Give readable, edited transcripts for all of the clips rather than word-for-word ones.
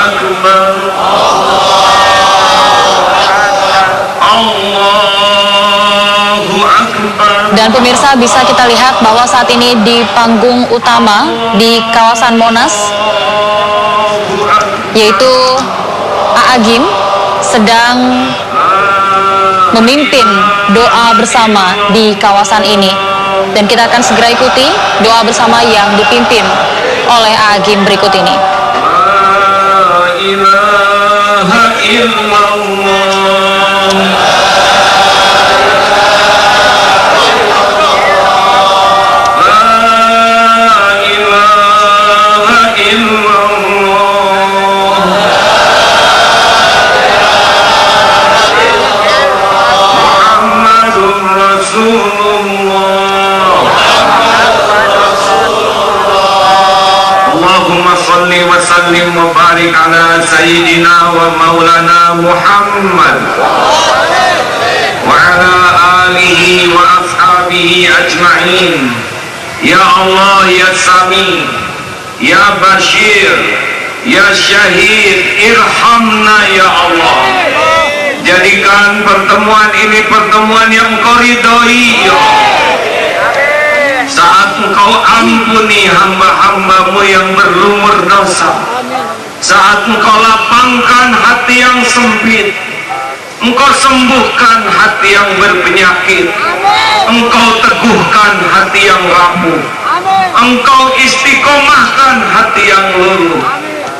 Akbar. Allahu Akbar. Dan pemirsa, bisa kita lihat bahwa saat ini di panggung utama di kawasan Monas, yaitu A'agim sedang memimpin doa bersama di kawasan ini. Dan kita akan segera ikuti doa bersama yang dipimpin oleh A'agim berikut ini. La ilaha illallah. Sallim wa barik ala sayyidina wa maulana Muhammad wa ala alihi wa ashabihi ajma'in. Ya Allah, ya Sami, ya Bashir, ya Syahid, irhamna ya Allah. Jadikan pertemuan ini pertemuan yang Engkau ridhoi ya Allah. Saat Engkau ampuni hamba-hambamu yang berlumur dosa, saat Engkau lapangkan hati yang sempit, Engkau sembuhkan hati yang berpenyakit, Engkau teguhkan hati yang rapuh, Engkau istiqomahkan hati yang luluh.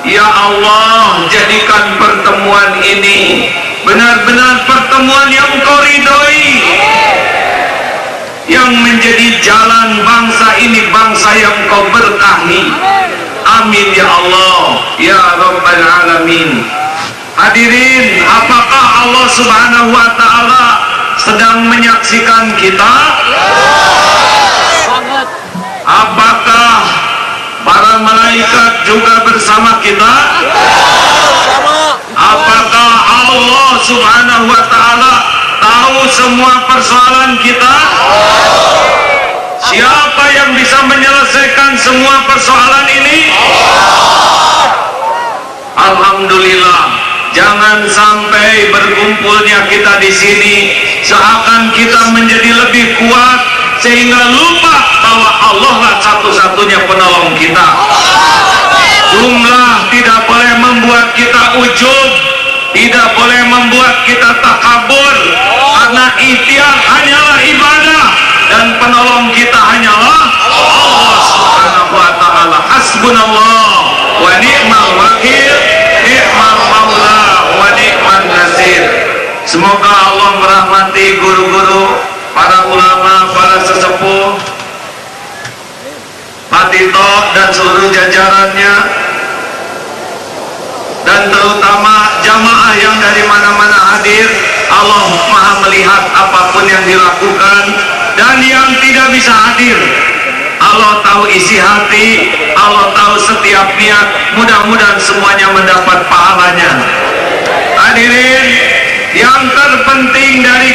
Ya Allah, jadikan pertemuan ini benar-benar pertemuan yang Engkau ridhoi, yang menjadi jalan bangsa ini, bangsa yang Kau berkahi. Amin ya Allah, ya Rabbal Alamin. Hadirin, apakah Allah Subhanahu wa Ta'ala sedang menyaksikan kita? Apakah para malaikat juga bersama kita? Apakah Allah Subhanahu wa Ta'ala tahu semua persoalan kita? Siapa yang bisa menyelesaikan semua persoalan ini? Alhamdulillah. Jangan sampai berkumpulnya kita di sini seakan kita menjadi lebih kuat sehingga lupa bahwa Allah lah satu-satunya penolong kita. Jumlah tidak boleh membuat kita ujub, tidak boleh membuat kita takabur, karena ikhtiar hanyalah ibadah dan penolong kita hanyalah Allah Subhanahu wa Ta'ala. Hasbunallah wa ni'mal wakil, ni'mal maula wa ni'man nasir. Semoga Allah merahmati guru-guru, para ulama, para sesepuh, Pak Tito dan seluruh jajarannya, dan terutama jamaah yang dari mana-mana hadir. Allah Maha melihat apapun yang dilakukan, dan yang tidak bisa hadir Allah tahu isi hati, Allah tahu setiap niat. Mudah-mudahan semuanya mendapat pahalanya. Hadirin, yang terpenting dari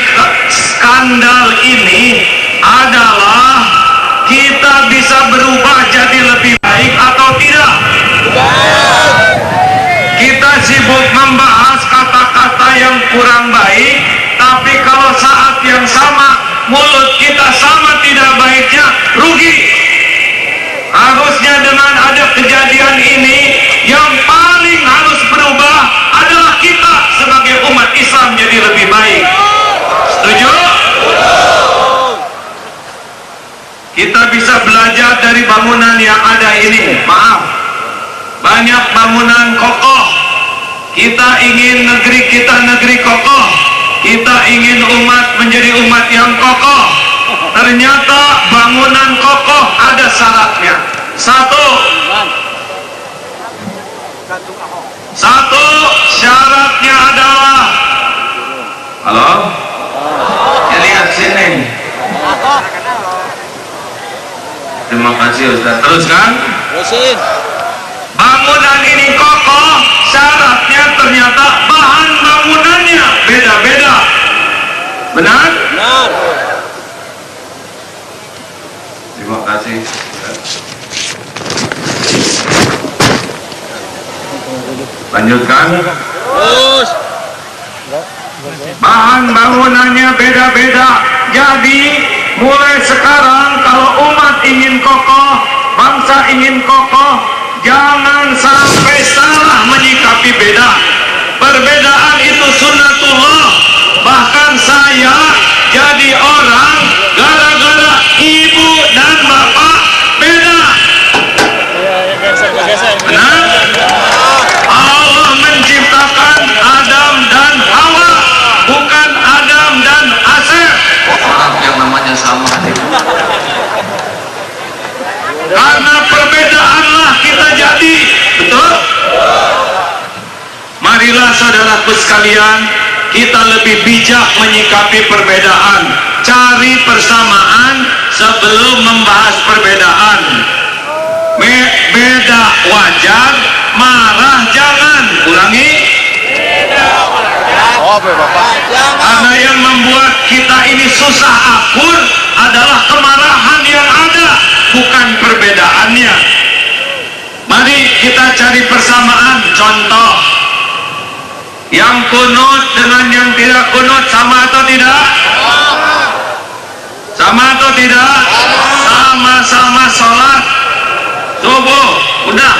skandal ini adalah kita bisa berubah jadi lebih baik atau tidak. Kita sibuk membahas kata-kata yang kurang baik, tapi kalau saat yang sama mulut kita sama tidak baiknya, rugi. Harusnya dengan ada kejadian ini, yang paling harus berubah adalah kita sebagai umat Islam jadi lebih baik. Setuju? Kita bisa belajar dari bangunan yang ada ini. Maaf, banyak bangunan kokoh. Kita ingin negeri kita negeri kokoh, kita ingin umat menjadi umat yang kokoh. Ternyata bangunan kokoh ada syaratnya. Satu syaratnya adalah, halo, ya lihat sini. Terima kasih Ustaz. Teruskan. Terusin. Bangunan ini kokoh, syaratnya ternyata bahan bangunannya beda-beda. Benar? Benar. Terima kasih. Lanjutkan. Bahan bangunannya beda-beda. Jadi mulai sekarang kalau umat ingin kokoh, bangsa ingin kokoh, jangan sampai salah menyikapi beda. Perbedaan itu sunnatullah. Bahkan saya jadi orang gara-gara ibu dan bapak beda. Benar? Allah menciptakan Adam dan Hawa, bukan Adam dan Asep. Maaf, yang namanya sama. Karena perbedaanlah kita jadi. Betul? Marilah saudaraku sekalian, kita lebih bijak menyikapi perbedaan. Cari persamaan sebelum membahas perbedaan. Beda wajar, marah jangan. Ulangi. Karena yang membuat kita ini susah akur adalah kemarahan yang ada, bukan perbedaannya. Mari kita cari persamaan. Contoh, yang kunut dengan yang tidak kunut sama atau tidak? Sama atau tidak? Sama-sama sholat subuh, udah.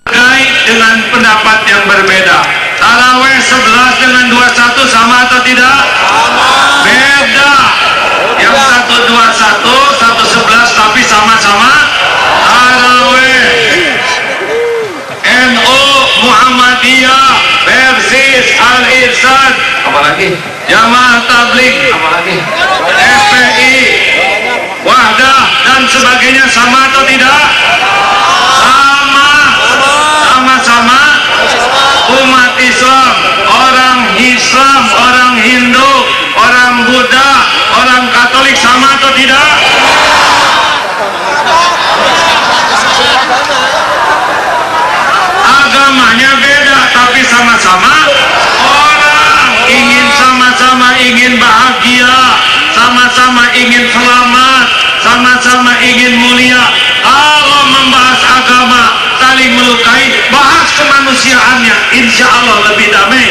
Hargai dengan pendapat yang berbeda. Taraweh 11 dengan 21 sama atau tidak? Beda. Yang satu 21, satu 11, tapi sama-sama taraweh. NU, Muhammadiyah versus Al-Irsyad, apalagi Jamaah Tabligh, apalagi FPI, Wahdah dan sebagainya sama atau tidak? Sama-sama umat Islam, orang Hindu, orang Buddha, orang Katolik sama atau tidak? Agamanya beda tapi sama-sama orang, ingin sama-sama ingin bahagia, sama-sama ingin selamat, sama-sama ingin mulia. Allah membahas agama saling melukai, bahas kemanusiaannya, insya Allah lebih damai.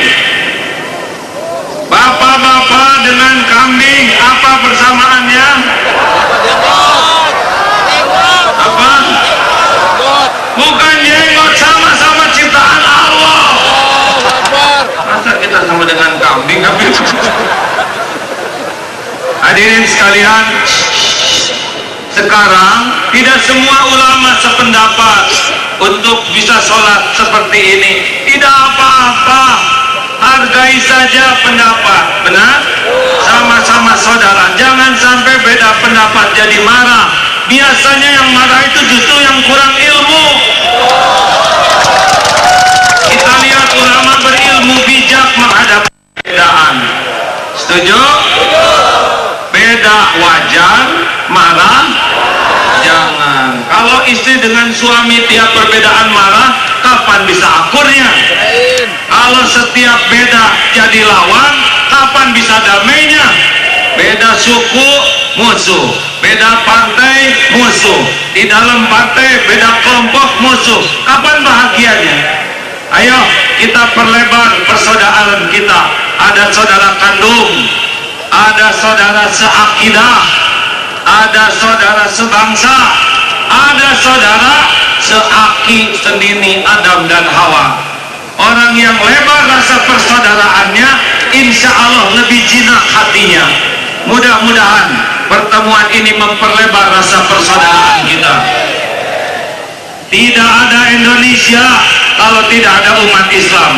Bapak-bapak dengan kambing, apa persamaannya? Apa? Bukan jenggot, sama-sama ciptaan Allah. Masa kita sama dengan kambing? Hadirin sekalian, sekarang tidak semua ulama sependapat untuk bisa sholat seperti ini. Tidak apa-apa, hargai saja pendapat. Benar? Sama-sama saudara, jangan sampai beda pendapat jadi marah. Biasanya yang marah itu justru yang kurang ilmu. Kita lihat ulama berilmu bijak menghadapi perbedaan. Setuju? Beda wajar, marah jangan. Kalau istri dengan suami tiap perbedaan marah, kapan bisa akurnya? Kalau setiap beda jadi lawan, kapan bisa damainya? Beda suku, musuh. Beda partai, musuh. Di dalam partai, beda kelompok, musuh. Kapan bahagianya? Ayo kita perlebar persaudaraan kita. Ada saudara kandung, ada saudara seakidah, ada saudara sebangsa, ada saudara seaki senini Adam dan Hawa. Orang yang lebar rasa persaudaraannya, insya Allah lebih jinak hatinya. Mudah-mudahan pertemuan ini memperlebar rasa persaudaraan kita. Tidak ada Indonesia kalau tidak ada umat Islam.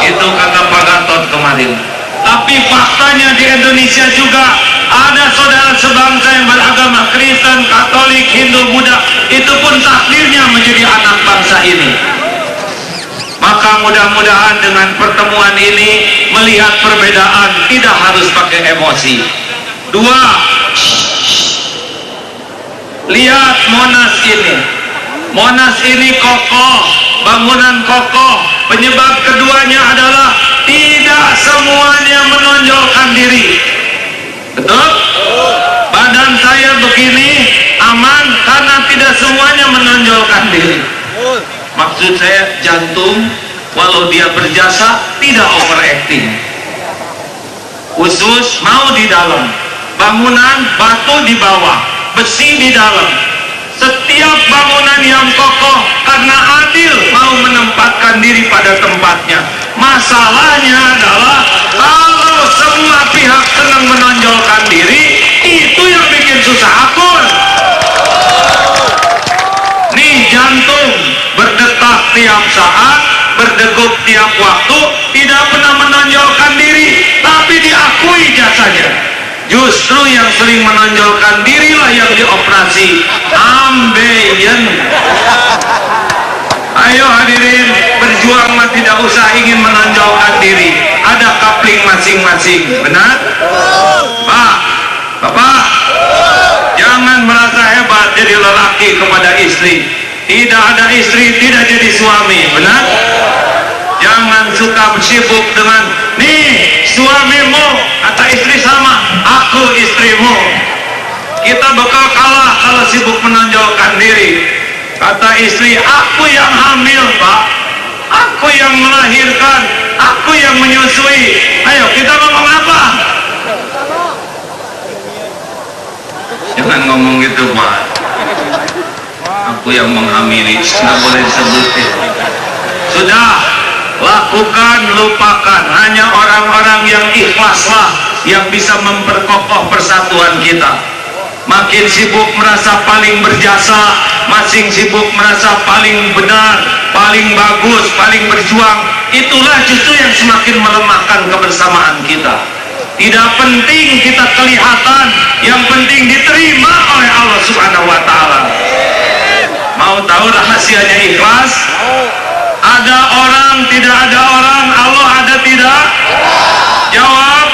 Itu kata Pak Gatot kemarin. Tapi faktanya di Indonesia juga ada saudara sebangsa yang beragama Kristen, Katolik, Hindu, Buddha. Itu pun takdirnya menjadi anak bangsa ini. Maka mudah-mudahan dengan pertemuan ini melihat perbedaan tidak harus pakai emosi. Dua, lihat Monas ini. Monas ini kokoh, bangunan kokoh. Penyebab keduanya adalah tidak semuanya menonjolkan diri. Betul? Badan saya begini aman karena tidak semuanya menonjolkan diri. Maksud saya jantung, walau dia berjasa tidak overacting. Khusus mau di dalam, bangunan batu di bawah, besi di dalam. Setiap bangunan yang kokoh karena adil mau menempatkan diri pada tempatnya. Masalahnya adalah kalau semua pihak senang menonjolkan diri, itu yang bikin susah akur. Nih jantung berdetak tiap saat, berdegup tiap waktu, tidak pernah menonjolkan diri, tapi diakui jasanya. Justru yang sering menonjolkan dirilah yang dioperasi ambeien. Ayo hadirin, berjuang mah tidak usah ingin menonjolkan diri. Ada kapling masing-masing, benar? Pak, Bapak, jangan merasa hebat jadi lelaki kepada istri. Tidak ada istri tidak jadi suami, benar? Jangan suka sibuk dengan nih suamimu, kata istri sama, aku istrimu. Kita bakal kalah kalau sibuk menonjolkan diri. Kata istri, aku yang hamil Pak, aku yang melahirkan, aku yang menyusui. Ayo kita ngomong apa? Jangan ngomong gitu Pak. Aku yang menghamili, nggak boleh disebutin. Sudah, lakukan, lupakan. Hanya orang-orang yang ikhlaslah yang bisa memperkokoh persatuan kita. Makin sibuk merasa paling berjasa, makin sibuk merasa paling benar, paling bagus, paling berjuang, itulah justru yang semakin melemahkan kebersamaan kita. Tidak penting kita kelihatan, yang penting diterima oleh Allah Subhanahu wa Ta'ala. Mau tahu rahasianya ikhlas? Ada orang, tidak ada orang, Allah ada tidak? Jawab.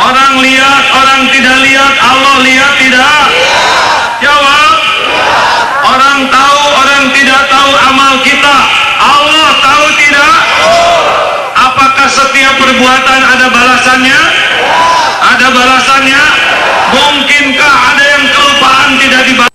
Orang lihat, orang tidak lihat, Allah lihat tidak? Jawab. Orang tahu, orang tidak tahu amal kita, Allah tahu tidak? Apakah setiap perbuatan ada balasannya? Ada balasannya? Mungkinkah ada yang kelupaan tidak dibalas?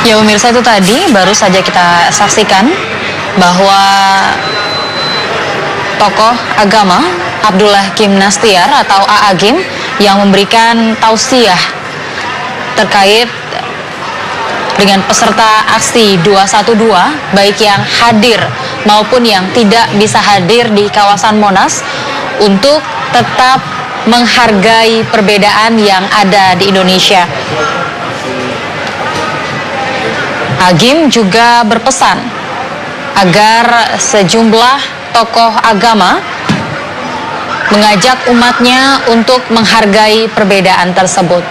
Ya pemirsa, itu tadi baru saja kita saksikan bahwa tokoh agama Abdullah Kim Nastiar atau A.A. Gim yang memberikan tausiah terkait dengan peserta aksi 212 baik yang hadir maupun yang tidak bisa hadir di kawasan Monas untuk tetap menghargai perbedaan yang ada di Indonesia. Agim juga berpesan agar sejumlah tokoh agama mengajak umatnya untuk menghargai perbedaan tersebut.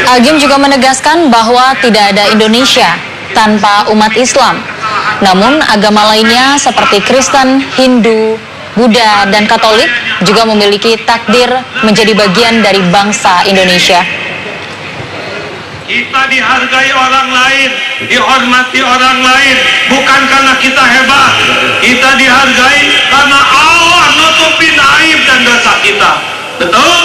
Agim juga menegaskan bahwa tidak ada Indonesia tanpa umat Islam. Namun agama lainnya seperti Kristen, Hindu, Buddha, dan Katolik juga memiliki takdir menjadi bagian dari bangsa Indonesia. Kita dihargai orang lain, dihormati orang lain, bukan karena kita hebat. Kita dihargai karena Allah nutupin aib dan dosa kita. Betul?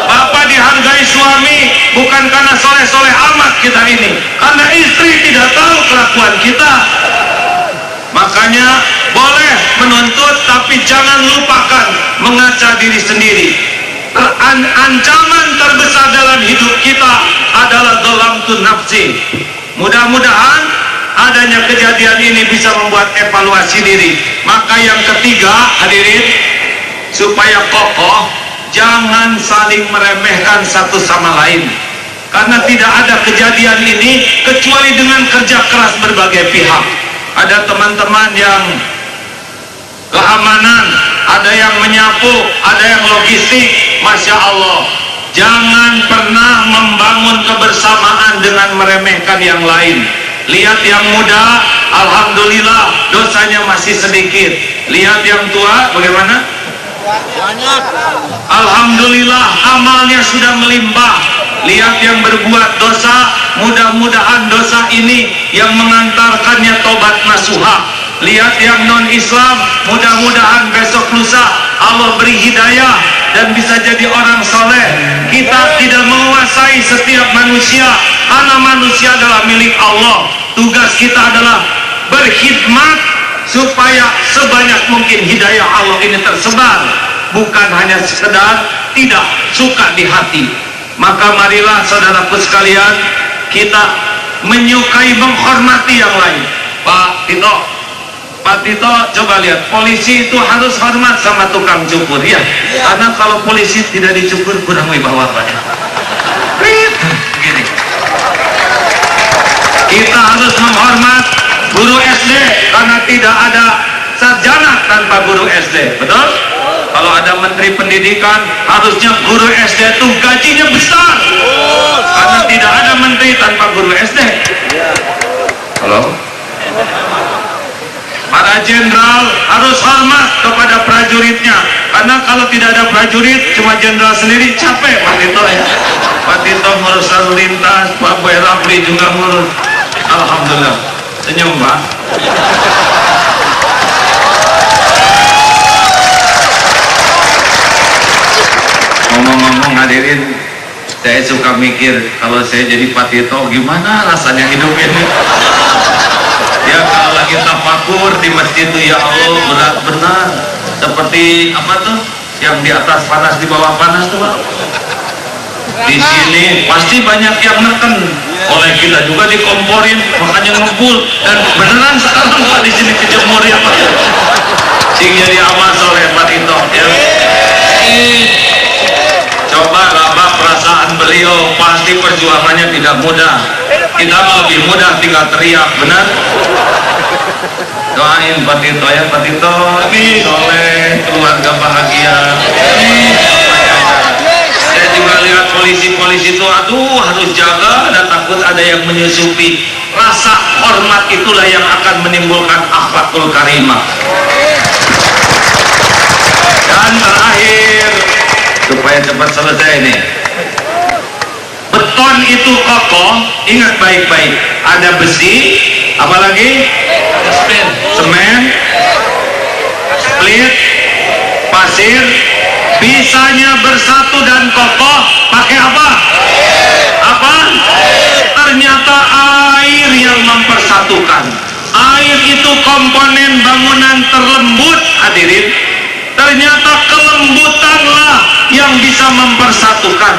Bapak dihargai suami bukan karena soleh-soleh amat kita ini, karena istri tidak tahu kelakuan kita. Makanya boleh menuntut, tapi jangan lupakan mengaca diri sendiri. Ancaman terbesar dalam hidup kita adalah dhalamtun nafsi. Mudah-mudahan adanya kejadian ini bisa membuat evaluasi diri. Maka yang ketiga, hadirin, supaya kokoh, jangan saling meremehkan satu sama lain. Karena tidak ada kejadian ini kecuali dengan kerja keras berbagai pihak. Ada teman-teman yang keamanan, ada yang menyapu, ada yang logistik. Masya Allah, jangan pernah membangun kebersamaan dengan meremehkan yang lain. Lihat yang muda, alhamdulillah dosanya masih sedikit. Lihat yang tua, bagaimana? Banyak. Alhamdulillah amalnya sudah melimpah. Lihat yang berbuat dosa, mudah-mudahan dosa ini yang mengantarkannya tobat nasuha. lihat yang non-Islam, mudah-mudahan besok lusa Allah beri hidayah dan bisa jadi orang soleh. Kita tidak menguasai setiap manusia, karena manusia adalah milik Allah. Tugas kita adalah berkhidmat supaya sebanyak mungkin hidayah Allah ini tersebar, bukan hanya sekedar tidak suka di hati. Maka marilah saudaraku sekalian, kita menyukai, menghormati yang lain. Pak Tito, coba lihat, polisi itu harus hormat sama tukang cukur, ya? Karena kalau polisi tidak dicukur kurang wibawa, Pak. Gini. Kita harus menghormat guru SD, karena tidak ada sarjana tanpa guru SD, betul? Kalau ada menteri pendidikan, harusnya guru SD itu gajinya besar, karena tidak ada menteri tanpa guru SD. Halo? Para jenderal harus hormat kepada prajuritnya, karena kalau tidak ada prajurit, cuma jenderal sendiri capek. Pak Tito, ya, Pak Tito ngurus lalu lintas, Pak Boy Rafli juga ngurus. Alhamdulillah, senyum Pak. Ngomong-ngomong hadirin, saya suka mikir kalau saya jadi Pak Tito gimana rasanya hidup ini. Ya kalau lagi tafakur di masjid itu, ya Allah berat benar, seperti apa tuh yang di atas panas di bawah panas tuh Pak. Di sini pasti banyak yang neken, oleh kita juga dikomporin, makanya ngumpul. Dan beneran sekarang Pak di sini kejemur ya Pak, sing jadi amal soleh Pak Tito ya. Coba rabak perasaan beliau, pasti perjuangannya tidak mudah. Kita lebih mudah tinggal teriak, benar? Doain Pak Tito ya, Pak Tito ini soleh, keluarga bahagia. Saya juga lihat polisi-polisi itu, aduh harus jaga dan takut ada yang menyusupi. Rasa hormat itulah yang akan menimbulkan akhlakul karimah. Dan terakhir, supaya cepat selesai nih, beton itu kokoh, ingat baik-baik, ada besi, apalagi semen, split, pasir, bisanya bersatu dan kokoh pakai apa? Apa? Ternyata air yang mempersatukan. Air itu komponen bangunan terlembut, hadirin. Ternyata kelembutanlah yang bisa mempersatukan.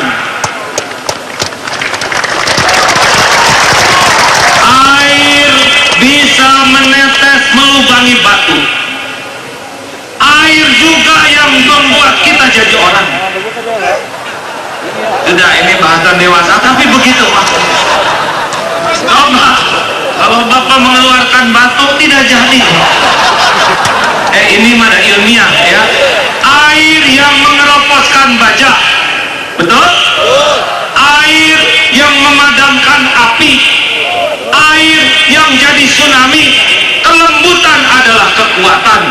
Air bisa menetes melubangi batu. Air juga yang membuat kita jadi orang. Sudah, ini bahasan dewasa, tapi begitu Pak. Coba kalau Bapak mengeluarkan batu tidak jadi. Ini mana ilmiah ya. Air yang mengeroposkan baja, betul? Air yang memadamkan api, air yang jadi tsunami. Kelembutan adalah kekuatan.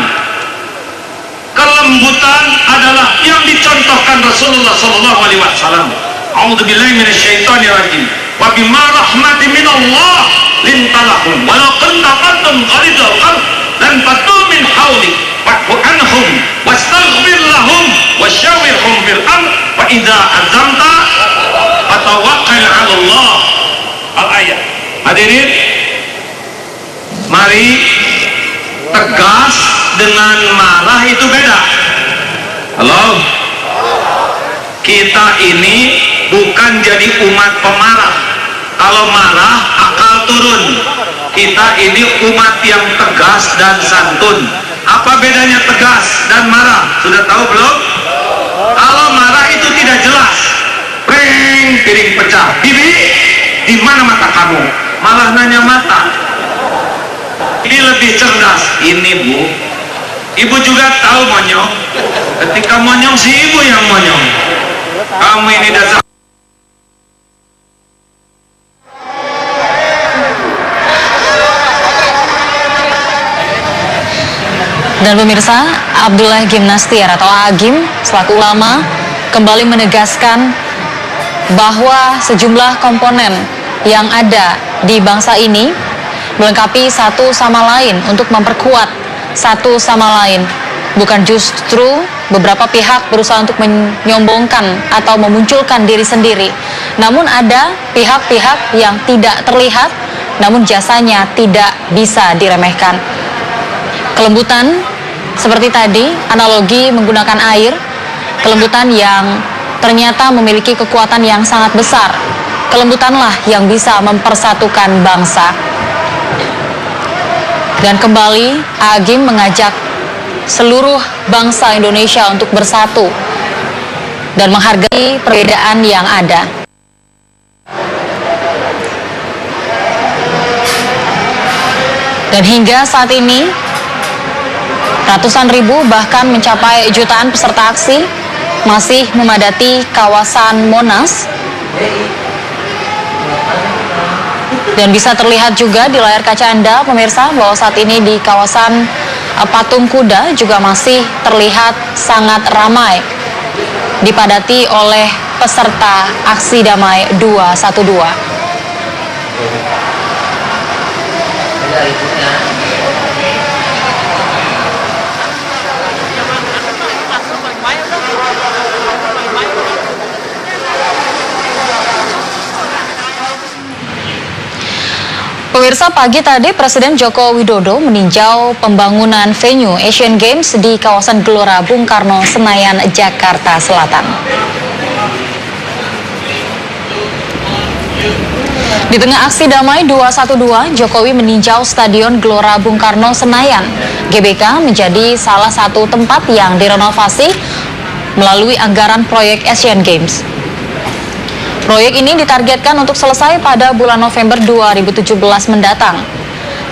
Kelembutan adalah yang dicontohkan Rasulullah sallallahu alaihi wasallam. A'udzubillahi minasyaitonirrajim. Wa bima rahmatin minallah lintalahum walau kunta qaddan ghalidhal qalb lan fatu min hawlik fa'fu anhum wastaghfir lahum wasyawirhum fil amr wa idza azamta fatawakkal 'ala Allah. Al-ayat. Hadirin, mari, tegas dengan marah itu beda. Halo, kita ini bukan jadi umat pemarah. Kalau marah akal turun. Kita ini umat yang tegas dan santun. Apa bedanya tegas dan marah? Sudah tahu belum? Kalau marah itu tidak jelas, preng, piring pecah, bibi, di mana mata kamu? Malah nanya mata. Ini lebih cerdas. Ini Bu, ibu juga tahu monyong. Ketika monyong, si ibu yang monyong. Kamu ini dasar. Dan pemirsa, Abdullah Gimnastiar atau Agim selaku ulama kembali menegaskan bahwa sejumlah komponen yang ada di bangsa ini melengkapi satu sama lain untuk memperkuat satu sama lain. Bukan justru beberapa pihak berusaha untuk menyombongkan atau memunculkan diri sendiri. Namun ada pihak-pihak yang tidak terlihat, namun jasanya tidak bisa diremehkan. Kelembutan seperti tadi, analogi menggunakan air, kelembutan yang ternyata memiliki kekuatan yang sangat besar. Kelembutanlah yang bisa mempersatukan bangsa. Dan kembali, Agim mengajak seluruh bangsa Indonesia untuk bersatu dan menghargai perbedaan yang ada. Dan hingga saat ini, ratusan ribu bahkan mencapai jutaan peserta aksi masih memadati kawasan Monas. Dan bisa terlihat juga di layar kaca Anda, pemirsa, bahwa saat ini di kawasan Patung Kuda juga masih terlihat sangat ramai, dipadati oleh peserta aksi damai 212. Pemirsa, pagi tadi Presiden Joko Widodo meninjau pembangunan venue Asian Games di kawasan Gelora Bung Karno, Senayan, Jakarta Selatan. Di tengah aksi damai 212, Jokowi meninjau Stadion Gelora Bung Karno, Senayan. GBK menjadi salah satu tempat yang direnovasi melalui anggaran proyek Asian Games. Proyek ini ditargetkan untuk selesai pada bulan November 2017 mendatang.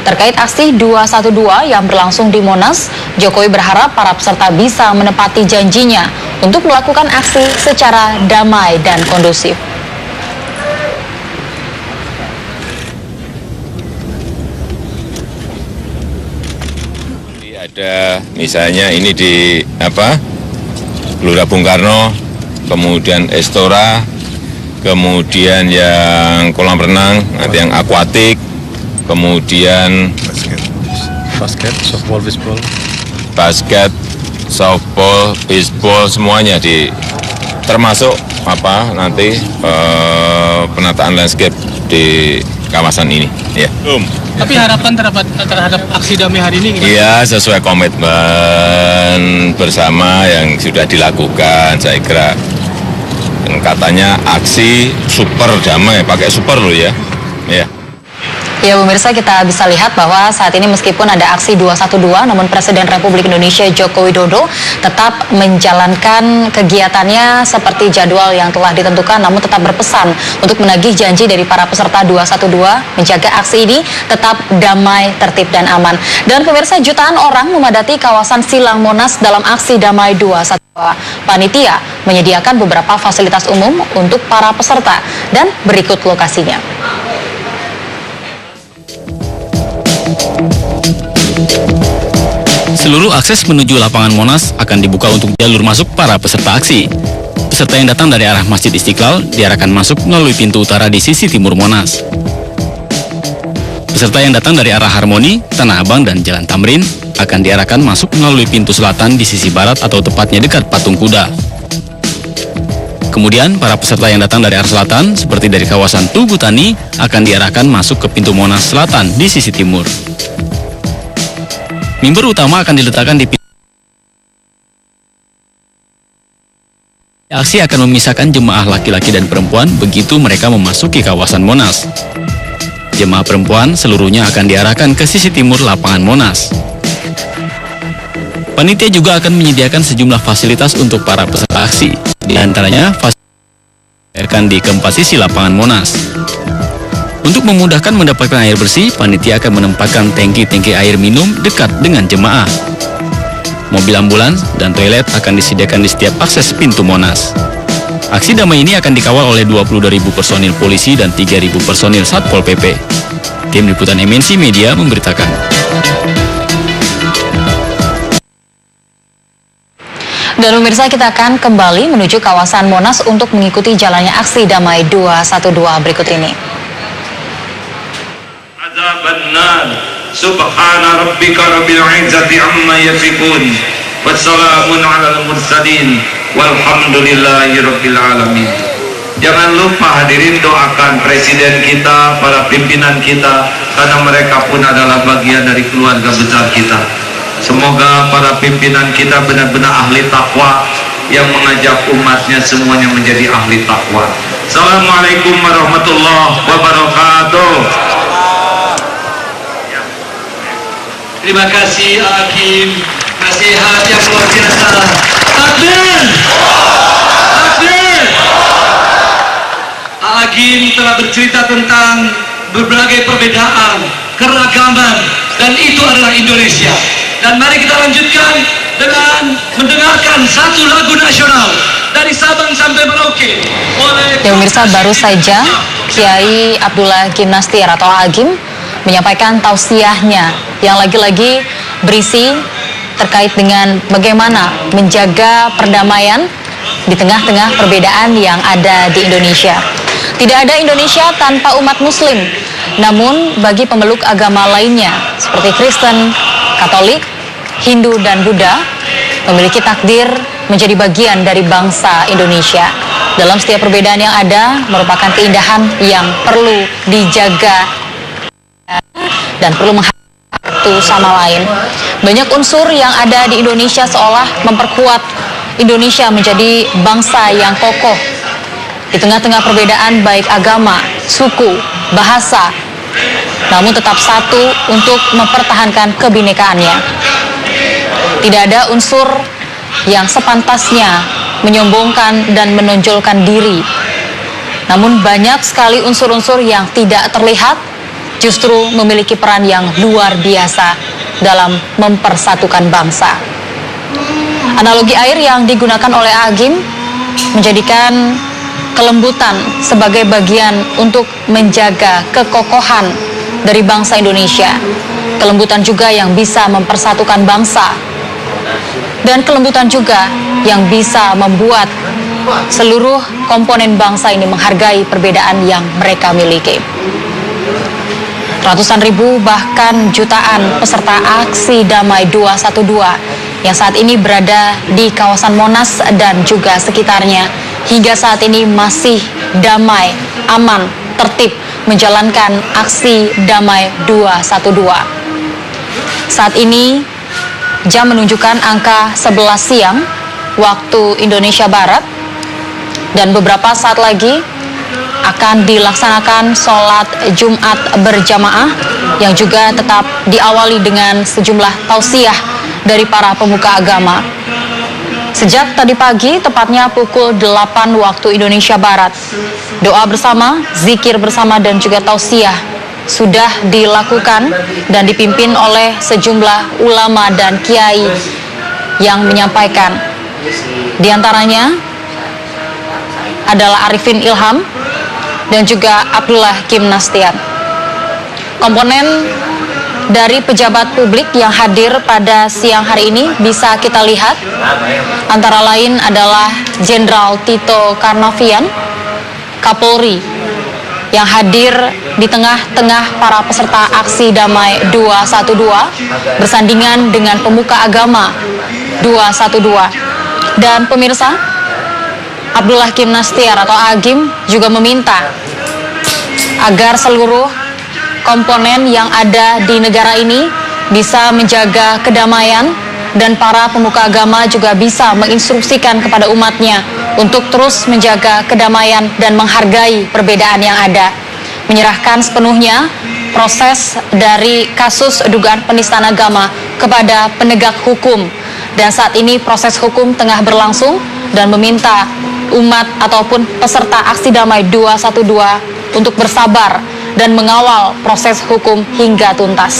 Terkait aksi 212 yang berlangsung di Monas, Jokowi berharap para peserta bisa menepati janjinya untuk melakukan aksi secara damai dan kondusif. Ada misalnya ini di Gelora Bung Karno, kemudian Estora, kemudian yang kolam renang, nanti yang akuatik, kemudian basket, softball, baseball, semuanya termasuk nanti penataan landscape di kawasan ini. Ya. Tapi harapan terhadap aksi damai hari ini gimana? Iya, sesuai komitmen bersama yang sudah dilakukan, saya kira. Dan katanya aksi super damai, pakai super loh ya. Ya. Ya, pemirsa, kita bisa lihat bahwa saat ini meskipun ada aksi 212, namun Presiden Republik Indonesia Joko Widodo tetap menjalankan kegiatannya seperti jadwal yang telah ditentukan, namun tetap berpesan untuk menagih janji dari para peserta 212 menjaga aksi ini tetap damai, tertib, dan aman. Dan pemirsa, jutaan orang memadati kawasan Silang Monas dalam aksi damai 212. Panitia menyediakan beberapa fasilitas umum untuk para peserta dan berikut lokasinya. Seluruh akses menuju lapangan Monas akan dibuka untuk jalur masuk para peserta aksi. Peserta yang datang dari arah Masjid Istiqlal diarahkan masuk melalui pintu utara di sisi timur Monas. Peserta yang datang dari arah Harmoni, Tanah Abang, dan Jalan Tamrin akan diarahkan masuk melalui pintu selatan di sisi barat atau tepatnya dekat Patung Kuda. Kemudian, para peserta yang datang dari arah selatan, seperti dari kawasan Tugu Tani, akan diarahkan masuk ke pintu Monas Selatan di sisi timur. Mimbar utama akan diletakkan di pintu. Aksi akan memisahkan jemaah laki-laki dan perempuan begitu mereka memasuki kawasan Monas. Jemaah perempuan seluruhnya akan diarahkan ke sisi timur lapangan Monas. Panitia juga akan menyediakan sejumlah fasilitas untuk para peserta aksi. Di antaranya fasilitas di keempat sisi lapangan Monas. Untuk memudahkan mendapatkan air bersih, panitia akan menempatkan tangki-tangki air minum dekat dengan jemaah. Mobil ambulans dan toilet akan disediakan di setiap akses pintu Monas. Aksi damai ini akan dikawal oleh 22.000 personil polisi dan 3.000 personil Satpol PP. Tim Liputan MNC Media memberitakan. Dan pemirsa, kita akan kembali menuju kawasan Monas untuk mengikuti jalannya aksi damai 212 berikut ini. adzabannar. Subhana rabbika rabbil izzati amma yasifun. Wassalamun alal mursalin. Walhamdulillahi rabbil alamin. Jangan lupa hadirin doakan presiden kita, para pimpinan kita, karena mereka pun adalah bagian dari keluarga besar kita. Semoga para pimpinan kita benar-benar ahli takwa yang mengajak umatnya semuanya menjadi ahli takwa. Assalamualaikum warahmatullahi wabarakatuh. Terima kasih Hakim, nasihat yang luar biasa. Takbir! Takbir! Hakim telah bercerita tentang berbagai perbedaan, keragaman, dan itu adalah Indonesia. Dan mari kita lanjutkan dengan mendengarkan satu lagu nasional dari Sabang sampai Merauke oleh Pemirsa, baru saja Kiai Abdullah Kim Nastiar atau Agim menyampaikan tausiahnya yang lagi-lagi berisi terkait dengan bagaimana menjaga perdamaian di tengah-tengah perbedaan yang ada di Indonesia. Tidak ada Indonesia tanpa umat Muslim, namun bagi pemeluk agama lainnya seperti Kristen, Katolik, Hindu, dan Buddha memiliki takdir menjadi bagian dari bangsa Indonesia. Dalam setiap perbedaan yang ada merupakan keindahan yang perlu dijaga dan perlu menghargai satu sama lain. Banyak unsur yang ada di Indonesia seolah memperkuat Indonesia menjadi bangsa yang kokoh di tengah-tengah perbedaan baik agama, suku, bahasa, namun tetap satu untuk mempertahankan kebinekaannya. Tidak ada unsur yang sepantasnya menyombongkan dan menonjolkan diri. Namun banyak sekali unsur-unsur yang tidak terlihat justru memiliki peran yang luar biasa dalam mempersatukan bangsa. Analogi air yang digunakan oleh Agim menjadikan kelembutan sebagai bagian untuk menjaga kekokohan dari bangsa Indonesia. Kelembutan juga yang bisa mempersatukan bangsa. Dan kelembutan juga yang bisa membuat seluruh komponen bangsa ini menghargai perbedaan yang mereka miliki. Ratusan ribu bahkan jutaan peserta aksi damai 212 yang saat ini berada di kawasan Monas dan juga sekitarnya hingga saat ini masih damai, aman, tertib menjalankan aksi damai 212. Saat ini jam menunjukkan angka 11 siang waktu Indonesia Barat dan beberapa saat lagi akan dilaksanakan sholat Jumat berjamaah yang juga tetap diawali dengan sejumlah tausiah dari para pemuka agama. Sejak tadi pagi, tepatnya pukul 8 waktu Indonesia Barat, doa bersama, zikir bersama, dan juga tausiah sudah dilakukan dan dipimpin oleh sejumlah ulama dan kiai yang menyampaikan. Di antaranya adalah Arifin Ilham dan juga Abdullah Kim Nastiar. Komponen dari pejabat publik yang hadir pada siang hari ini bisa kita lihat, antara lain adalah Jenderal Tito Karnavian, Kapolri, yang hadir di tengah-tengah para peserta aksi damai 212 bersandingan dengan pemuka agama 212. Dan pemirsa, Abdullah Kim Nastiar atau Agim juga meminta agar seluruh komponen yang ada di negara ini bisa menjaga kedamaian dan para pemuka agama juga bisa menginstruksikan kepada umatnya untuk terus menjaga kedamaian dan menghargai perbedaan yang ada. Menyerahkan sepenuhnya proses dari kasus dugaan penistaan agama kepada penegak hukum. Dan saat ini proses hukum tengah berlangsung dan meminta umat ataupun peserta aksi damai 212 untuk bersabar dan mengawal proses hukum hingga tuntas.